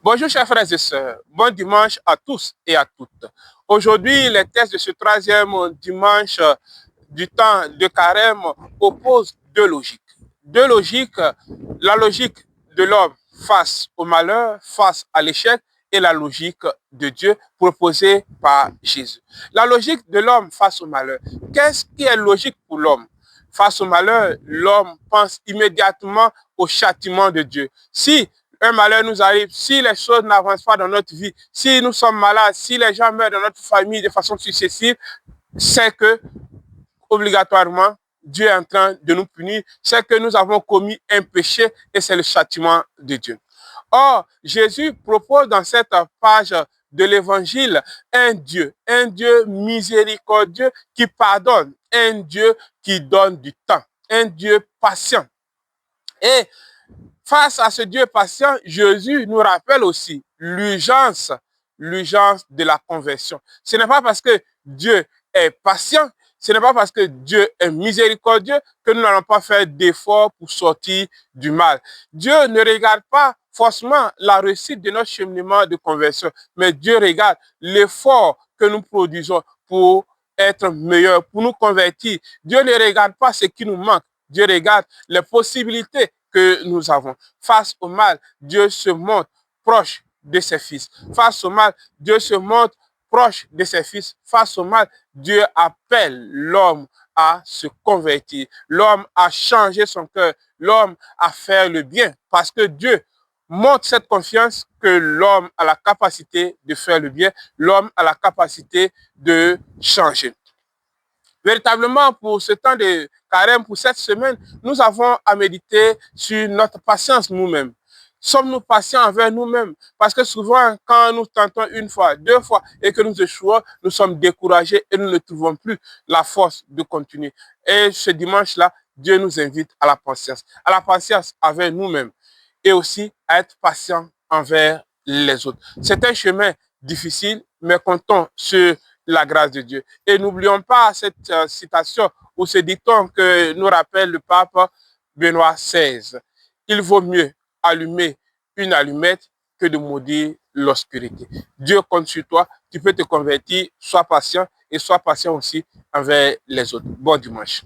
Bonjour chers frères et sœurs, bon dimanche à tous et à toutes. Aujourd'hui, les textes de ce troisième dimanche du temps de carême opposent deux logiques. Deux logiques, la logique de l'homme face au malheur, face à l'échec, et la logique de Dieu proposée par Jésus. La logique de l'homme face au malheur. Qu'est-ce qui est logique pour l'homme? Face au malheur, l'homme pense immédiatement au châtiment de Dieu. Si un malheur nous arrive, si les choses n'avancent pas dans notre vie, si nous sommes malades, si les gens meurent dans notre famille de façon successive, c'est que, obligatoirement, Dieu est en train de nous punir, c'est que nous avons commis un péché et c'est le châtiment de Dieu. Or, Jésus propose dans cette page de l'évangile un Dieu miséricordieux qui pardonne, un Dieu qui donne du temps, un Dieu patient. Et face à ce Dieu patient, Jésus nous rappelle aussi l'urgence de la conversion. Ce n'est pas parce que Dieu est patient, ce n'est pas parce que Dieu est miséricordieux que nous n'allons pas faire d'efforts pour sortir du mal. Dieu ne regarde pas forcément la réussite de notre cheminement de conversion, mais Dieu regarde l'effort que nous produisons pour être meilleurs, pour nous convertir. Dieu ne regarde pas ce qui nous manque, Dieu regarde les possibilités que nous avons. Face au mal, Dieu se montre proche de ses fils. Face au mal, Dieu se montre proche de ses fils. Face au mal, Dieu appelle l'homme à se convertir, l'homme à changer son cœur, l'homme à faire le bien, parce que Dieu montre cette confiance que l'homme a la capacité de faire le bien, l'homme a la capacité de changer. Véritablement, pour ce temps de carême, pour cette semaine, nous avons à méditer sur notre patience nous-mêmes. Sommes-nous patients envers nous-mêmes? Parce que souvent, quand nous tentons une fois, deux fois et que nous échouons, nous sommes découragés et nous ne trouvons plus la force de continuer. Et ce dimanche-là, Dieu nous invite à la patience envers nous-mêmes et aussi à être patient envers les autres. C'est un chemin difficile, mais comptons sur la grâce de Dieu. Et n'oublions pas cette citation ou ce dicton que nous rappelle le pape Benoît XVI. Il vaut mieux allumer une allumette que de maudire l'obscurité. Dieu compte sur toi, tu peux te convertir, sois patient et sois patient aussi envers les autres. Bon dimanche.